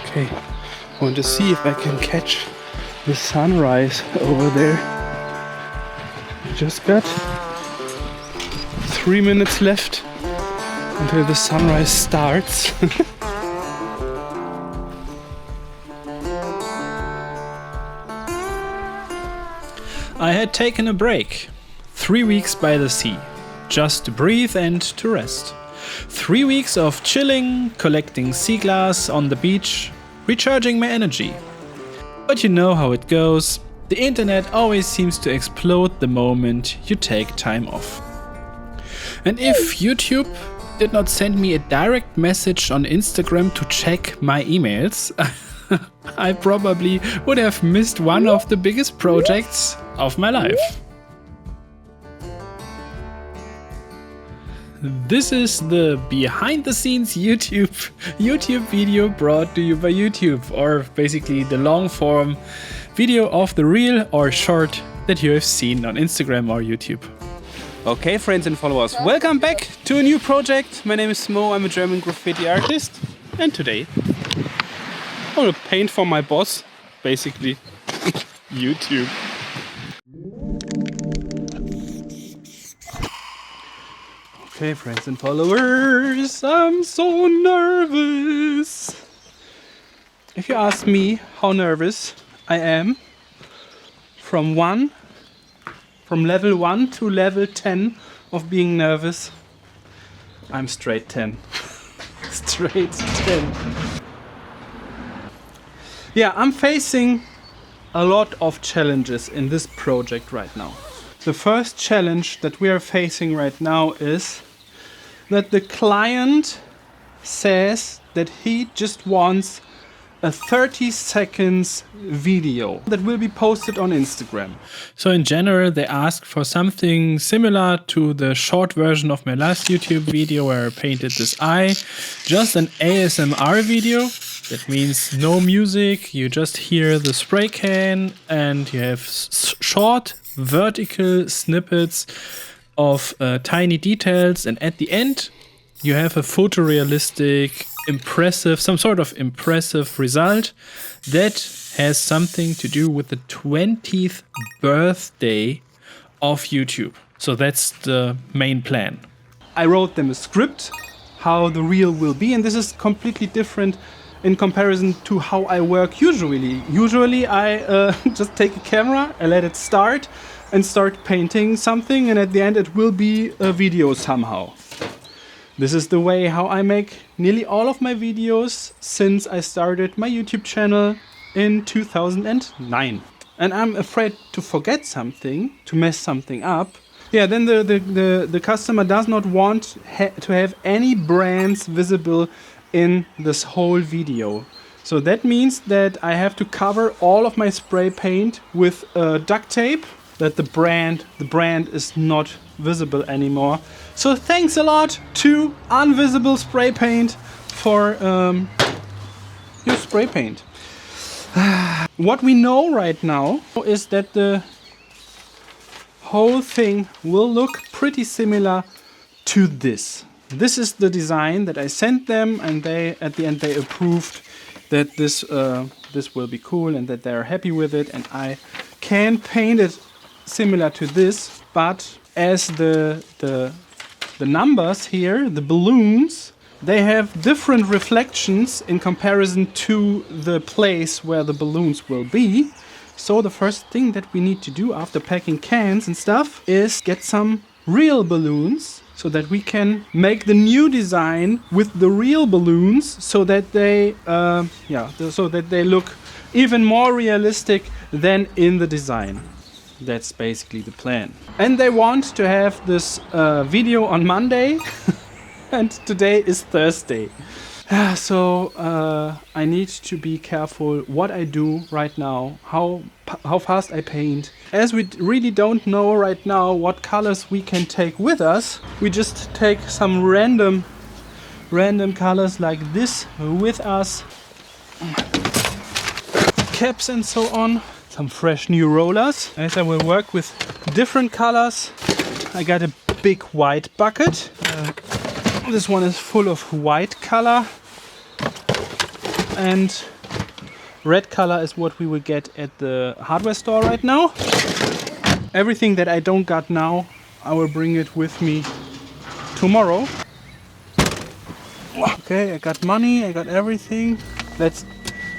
Okay, I want to see if I can catch the sunrise over there. Just got 3 minutes left until the sunrise starts. I had taken a break. 3 weeks by the sea, just to breathe and to rest. 3 weeks of chilling, collecting sea glass on the beach, recharging my energy. But you know how it goes. The internet always seems to explode the moment you take time off. And if YouTube did not send me a direct message on Instagram to check my emails, I probably would have missed one of the biggest projects of my life. This is the behind the scenes YouTube video brought to you by YouTube, or basically the long form video of the reel or short that you have seen on Instagram or YouTube. Okay, friends and followers, welcome back to a new project. My name is Smoe, I'm a German graffiti artist, and today I want to paint for my boss, basically YouTube. Okay, friends and followers, I'm so nervous. If you ask me how nervous I am, from level 1 to level 10 of being nervous, I'm straight 10. Straight 10. Yeah, I'm facing a lot of challenges in this project right now. The first challenge that we are facing right now is that the client says that he just wants a 30 seconds video that will be posted on Instagram. So in general, they ask for something similar to the short version of my last YouTube video where I painted this eye. Just an ASMR video. That means no music, you just hear the spray can and you have short vertical snippets of tiny details, and at the end you have a photorealistic, impressive, some sort of impressive result that has something to do with the 20th birthday of YouTube. So that's the main plan. I wrote them a script, how the reel will be, and this is completely different in comparison to how I work usually. Usually I just take a camera, I let it start and start painting something, and at the end it will be a video somehow. This is the way how I make nearly all of my videos since I started my YouTube channel in 2009. And I'm afraid to forget something, to mess something up. Yeah, then the customer does not want to have any brands visible in this whole video. So that means that I have to cover all of my spray paint with duct tape, that the brand is not visible anymore. So thanks a lot to Invisible Spray Paint for your spray paint. What we know right now is that the whole thing will look pretty similar to this. This is the design that I sent them, and they at the end they approved that this will be cool and that they are happy with it, and I can paint it similar to this, but as the numbers here, the balloons, they have different reflections in comparison to the place where the balloons will be. So the first thing that we need to do after packing cans and stuff is get some real balloons so that we can make the new design with the real balloons so that they look even more realistic than in the design. That's basically the plan. And they want to have this video on Monday and today is Thursday. So I need to be careful what I do right now, how fast I paint. As we really don't know right now what colors we can take with us, we just take some random colors like this with us. Caps and so on. Some fresh new rollers. As I will work with different colors, I got a big white bucket. This one is full of white color, and Red color is what we will get at the hardware store right now. Everything that I don't got now, I will bring it with me tomorrow. Okay, I got money, I got everything. Let's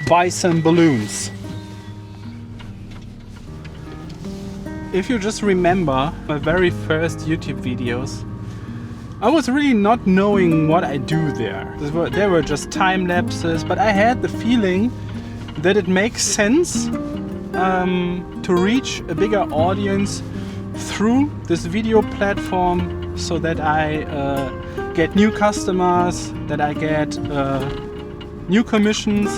buy some balloons. If you just remember my very first YouTube videos, I was really not knowing what I do there. There were just time lapses, but I had the feeling that it makes sense to reach a bigger audience through this video platform, so that I get new customers, that I get new commissions.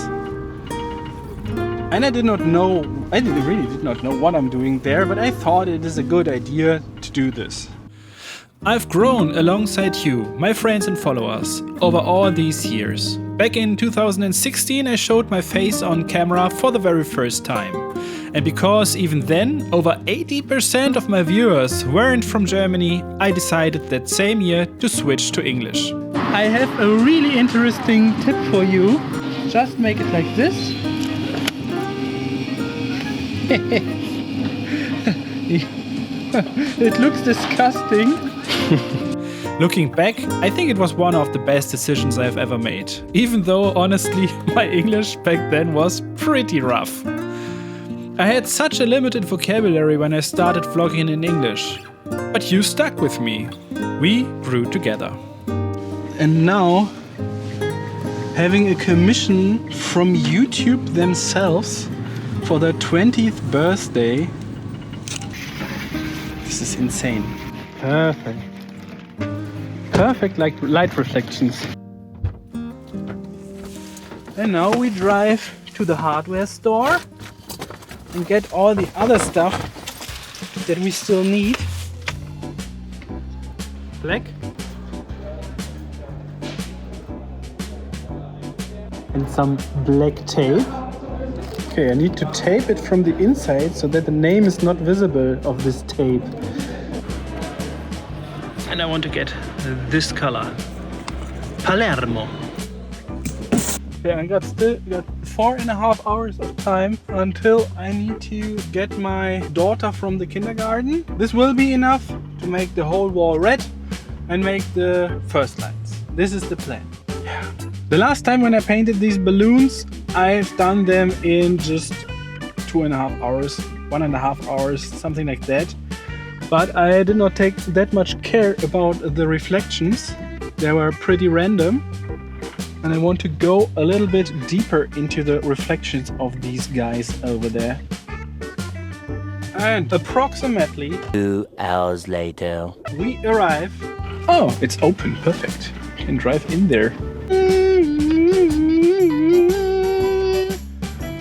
And I really did not know what I'm doing there, but I thought it is a good idea to do this. I've grown alongside you, my friends and followers, over all these years. Back in 2016 I showed my face on camera for the very first time. And because even then over 80% of my viewers weren't from Germany, I decided that same year to switch to English. I have a really interesting tip for you. Just make it like this. It looks disgusting. Looking back, I think it was one of the best decisions I've ever made. Even though, honestly, my English back then was pretty rough. I had such a limited vocabulary when I started vlogging in English. But you stuck with me. We grew together. And now, having a commission from YouTube themselves for their 20th birthday. This is insane. Perfect. Perfect, like light reflections. And now we drive to the hardware store and get all the other stuff that we still need. Black. And some black tape. Okay, I need to tape it from the inside so that the name is not visible of this tape. And I want to get this color. Palermo. Okay, I got 4.5 hours of time until I need to get my daughter from the kindergarten. This will be enough to make the whole wall red and make the first lines. This is the plan. Yeah. The last time when I painted these balloons, I've done them in just 2.5 hours, 1.5 hours, something like that. But I did not take that much care about the reflections. They were pretty random. And I want to go a little bit deeper into the reflections of these guys over there. And approximately 2 hours later, we arrive. Oh, it's open, perfect. Can drive in there.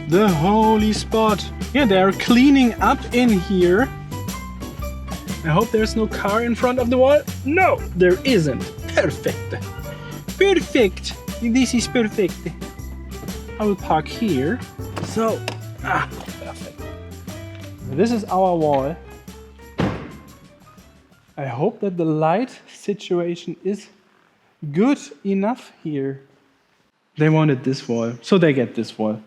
The holy spot. Yeah, they are cleaning up in here. I hope there's no car in front of the wall. No, there isn't. Perfect. Perfect. This is perfect. I will park here. So, perfect. This is our wall. I hope that the light situation is good enough here. They wanted this wall, so they get this wall.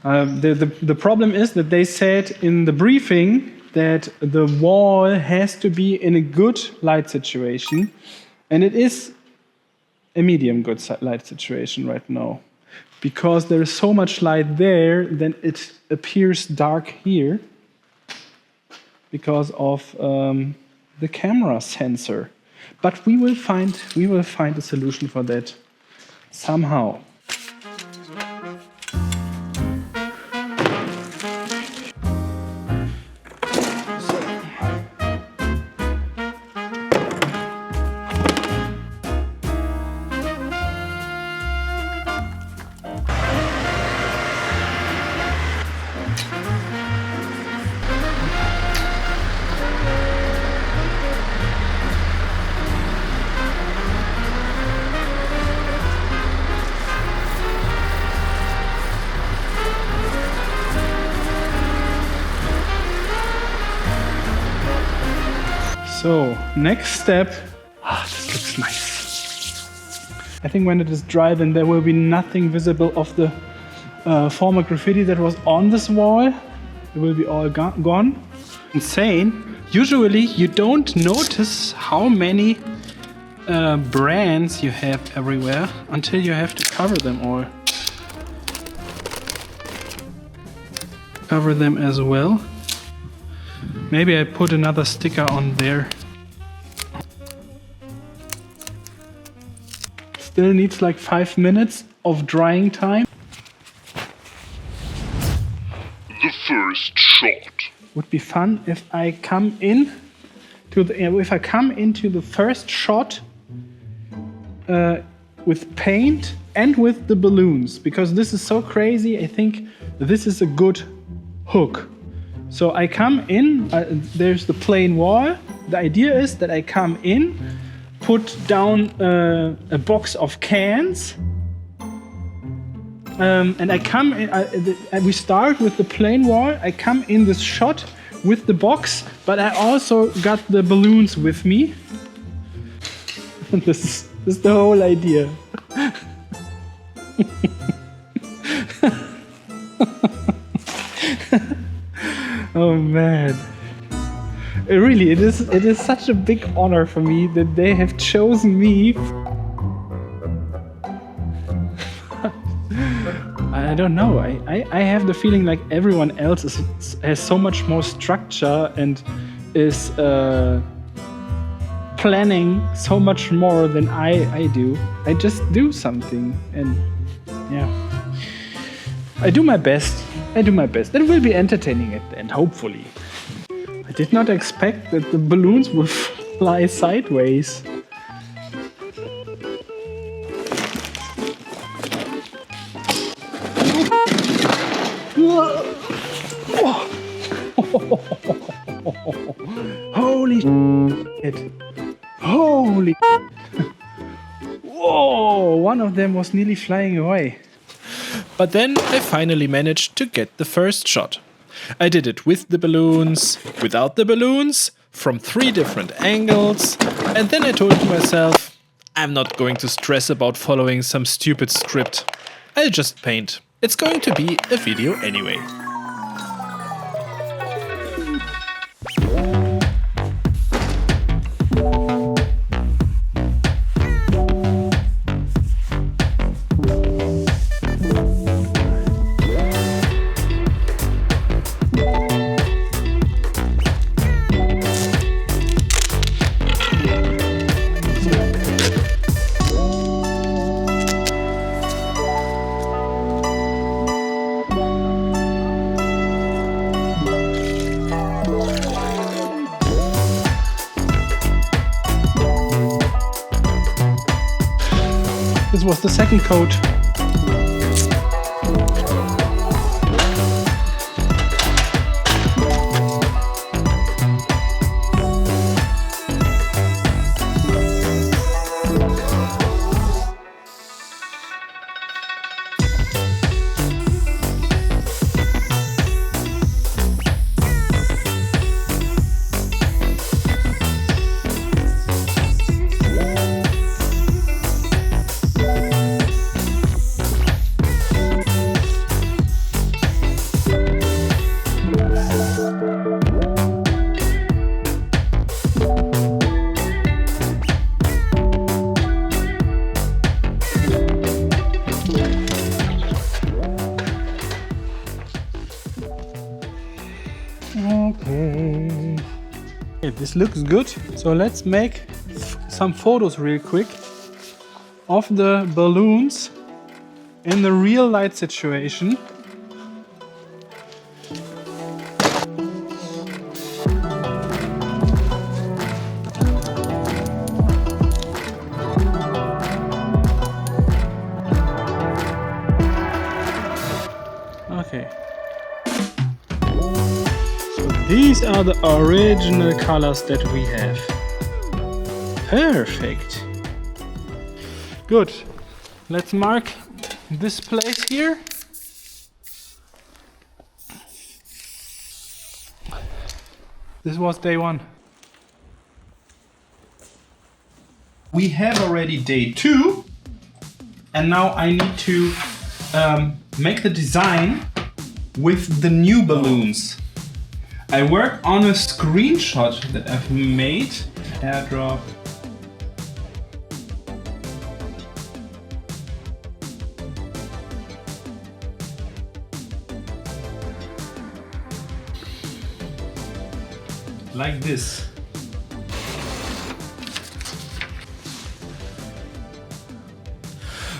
The problem is that they said in the briefing that the wall has to be in a good light situation, and it is a medium good light situation right now. Because there is so much light there, then it appears dark here because of the camera sensor. But we will find a solution for that somehow. So, next step. This looks nice. I think when it is dry, then there will be nothing visible of former graffiti that was on this wall. It will be all gone. Insane. Usually you don't notice how many brands you have everywhere until you have to cover them all. Cover them as well. Maybe I put another sticker on there. Still needs like 5 minutes of drying time. The first shot. Would be fun if I come in to into the first shot with paint and with the balloons, because this is so crazy. I think this is a good hook. So I come in, there's the plain wall. The idea is that I come in, put down a box of cans, and I come in, we start with the plain wall. I come in this shot with the box, but I also got the balloons with me. This is the whole idea. Oh man. Really, it is such a big honor for me that they have chosen me. I don't know. I have the feeling like everyone else has so much more structure and is planning so much more than I do. I just do something, and yeah, I do my best. It will be entertaining at the end, hopefully. I did not expect that the balloons would fly sideways. Holy shit. Holy whoa, one of them was nearly flying away. But then I finally managed to get the first shot. I did it with the balloons, without the balloons, from 3 different angles, and then I told myself, I'm not going to stress about following some stupid script. I'll just paint. It's going to be a video anyway. This was the second coat. Okay. This looks good. So let's make some photos real quick of the balloons in the real light situation. Okay. These are the original colors that we have. Perfect. Good. Let's mark this place here. This was day 1. We have already day 2, and now I need to make the design with the new balloons. I work on a screenshot that I've made. Airdrop. Like this.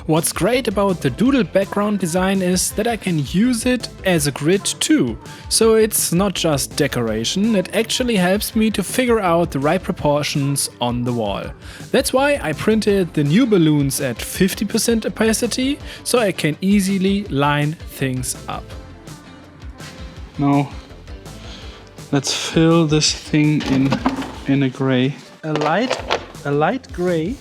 What's great about the doodle background design is that I can use it as a grid too. So it's not just decoration, it actually helps me to figure out the right proportions on the wall. That's why I printed the new balloons at 50% opacity, so I can easily line things up. Now, let's fill this thing in a gray. A light gray.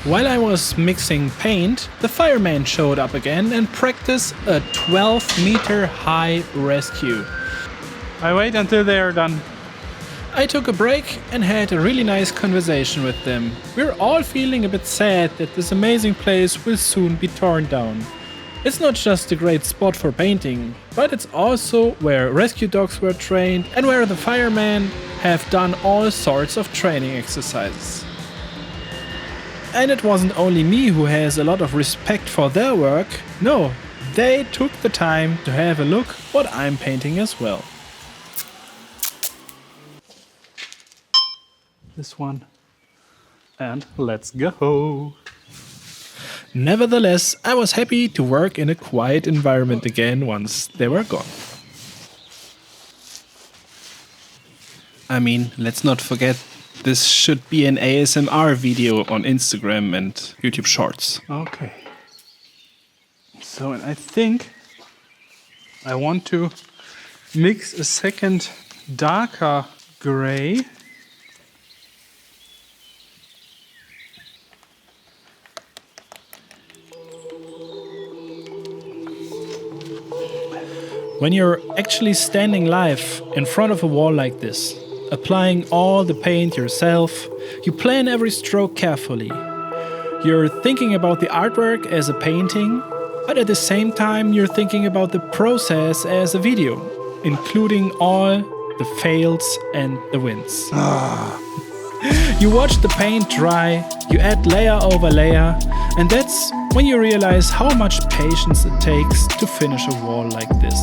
While I was mixing paint, the fireman showed up again and practiced a 12-meter high rescue. I wait until they are done. I took a break and had a really nice conversation with them. We're all feeling a bit sad that this amazing place will soon be torn down. It's not just a great spot for painting, but it's also where rescue dogs were trained and where the firemen have done all sorts of training exercises. And it wasn't only me who has a lot of respect for their work, no, they took the time to have a look what I'm painting as well. This one. And let's go. Nevertheless, I was happy to work in a quiet environment again once they were gone. I mean, let's not forget, this should be an ASMR video on Instagram and YouTube Shorts. Okay. So I think I want to mix a second darker gray. When you're actually standing live in front of a wall like this, applying all the paint yourself, you plan every stroke carefully. You're thinking about the artwork as a painting, but at the same time you're thinking about the process as a video, including all the fails and the wins. You watch the paint dry, you add layer over layer, and that's when you realize how much patience it takes to finish a wall like this.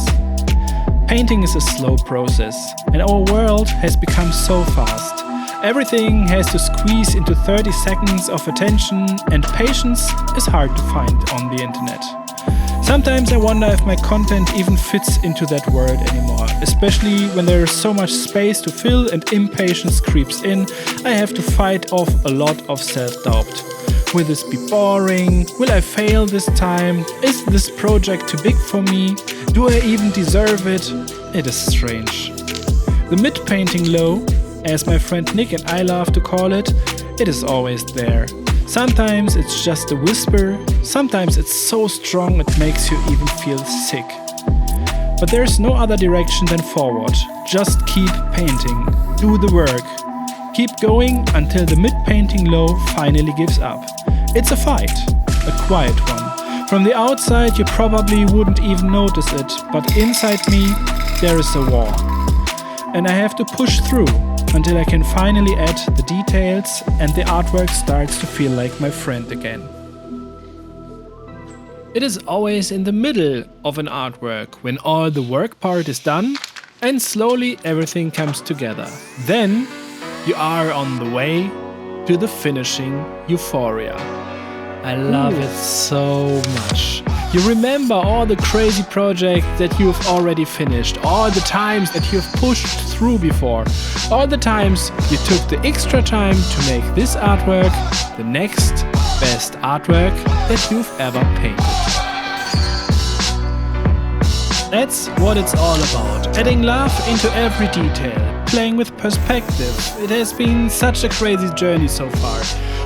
Painting is a slow process, and our world has become so fast. Everything has to squeeze into 30 seconds of attention, and patience is hard to find on the internet. Sometimes I wonder if my content even fits into that word anymore, especially when there is so much space to fill and impatience creeps in. I have to fight off a lot of self-doubt. Will this be boring? Will I fail this time? Is this project too big for me? Do I even deserve it? It is strange. The mid-painting low, as my friend Nick and I love to call it, it is always there. Sometimes it's just a whisper, sometimes it's so strong it makes you even feel sick. But there's no other direction than forward. Just keep painting. Do the work. Keep going until the mid-painting low finally gives up. It's a fight, a quiet one. From the outside you probably wouldn't even notice it, but inside me there is a war. And I have to push through until I can finally add the details and the artwork starts to feel like my friend again. It is always in the middle of an artwork when all the work part is done and slowly everything comes together. Then you are on the way to the finishing euphoria. I love it so much. You remember all the crazy projects that you've already finished, all the times that you've pushed through before, all the times you took the extra time to make this artwork the next best artwork that you've ever painted. That's what it's all about, adding love into every detail, playing with perspective. It has been such a crazy journey so far.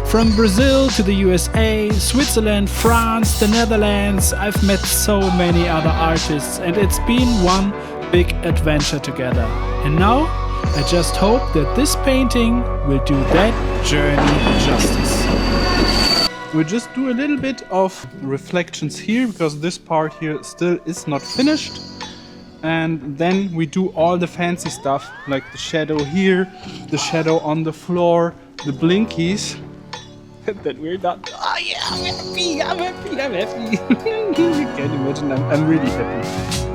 From Brazil to the USA, Switzerland, France, the Netherlands, I've met so many other artists and it's been one big adventure together. And now I just hope that this painting will do that journey justice. We'll just do a little bit of reflections here because this part here still is not finished. And then we do all the fancy stuff like the shadow here, the shadow on the floor, the blinkies. That we're done. Oh yeah, I'm happy, I'm happy, I'm happy. You can imagine, I'm really happy.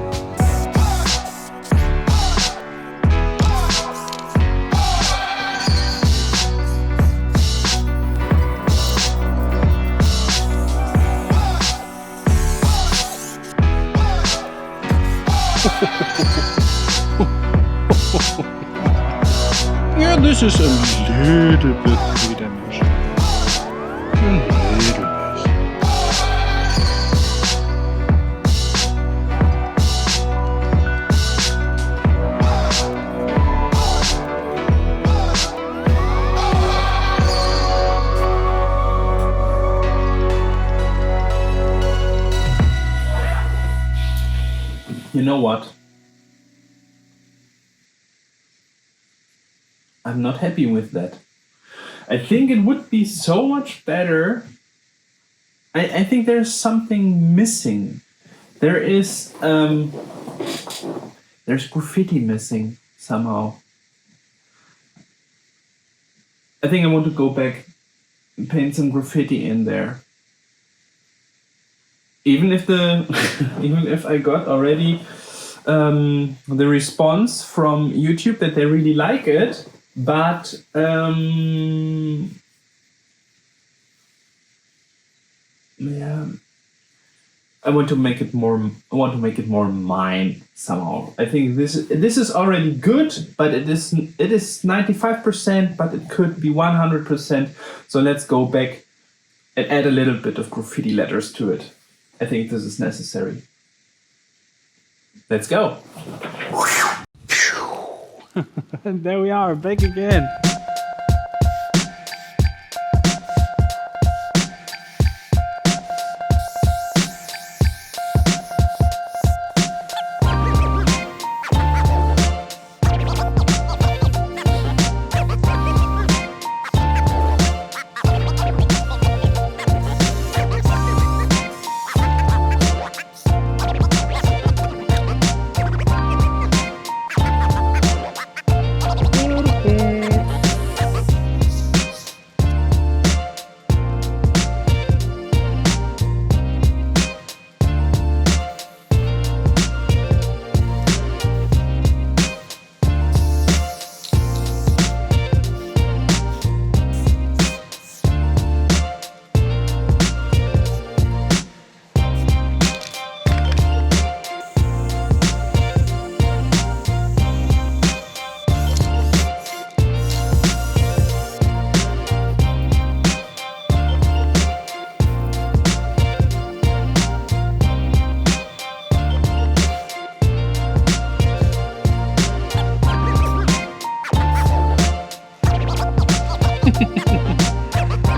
Yeah, this is a little bit three-dimensional. A little bit. You know what? I'm not happy with that. I think it would be so much better. I think there's something missing. There's graffiti missing somehow. I think I want to go back and paint some graffiti in there. Even if even if I got already the response from YouTube that they really like it. But yeah, I want to make it more. I want to make it more mine somehow. I think this is already good, but it is 95%, but it could be 100%. So let's go back and add a little bit of graffiti letters to it. I think this is necessary. Let's go. And there we are, back again.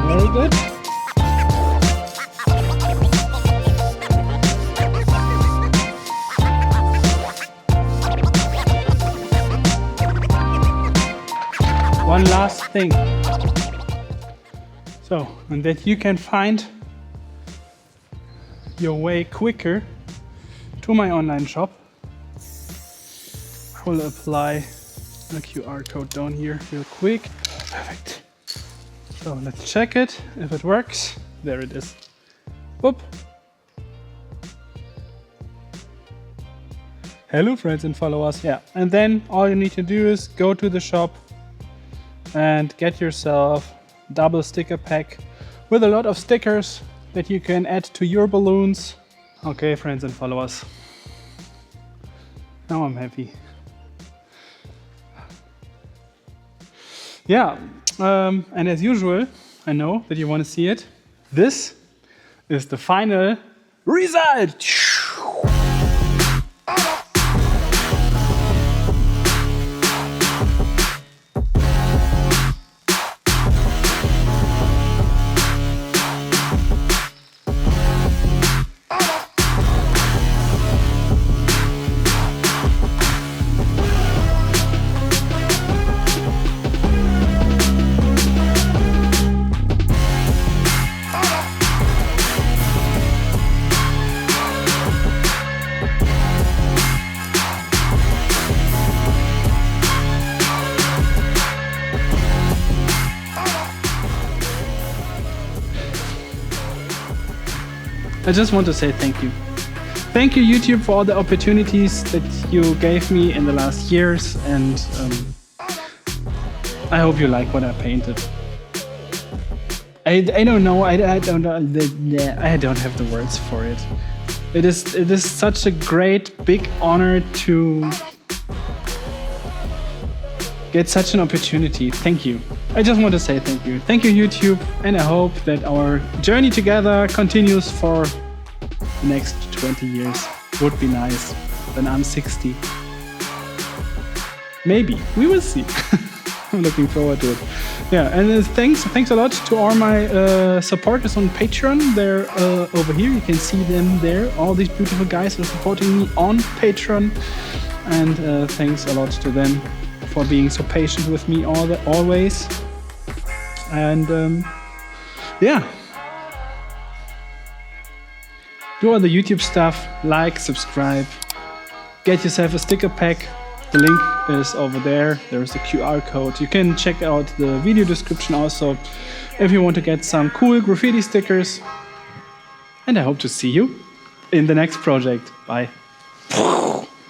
Very good. One last thing. So, and that you can find your way quicker to my online shop. I will apply the QR code down here real quick. Perfect. So let's check it if it works. There it is. Boop. Hello friends and followers. Yeah, and then all you need to do is go to the shop and get yourself a double sticker pack with a lot of stickers that you can add to your balloons. Okay, friends and followers. Now I'm happy. Yeah, and as usual, I know that you want to see it. This is the final result. I just want to say thank you. Thank you, YouTube, for all the opportunities that you gave me in the last years, and I hope you like what I painted. I don't know. I don't have the words for it. It is such a great big honor to get such an opportunity. Thank you. I just want to say thank you. Thank you, YouTube, and I hope that our journey together continues for the next 20 years. Would be nice. Then I'm 60. Maybe. We will see. I'm looking forward to it. Yeah, and thanks a lot to all my supporters on Patreon. They're over here. You can see them there. All these beautiful guys are supporting me on Patreon. And thanks a lot to them for being so patient with me always. And yeah. Do all the YouTube stuff. Like, subscribe. Get yourself a sticker pack. The link is over there. There's the QR code. You can check out the video description also if you want to get some cool graffiti stickers. And I hope to see you in the next project. Bye.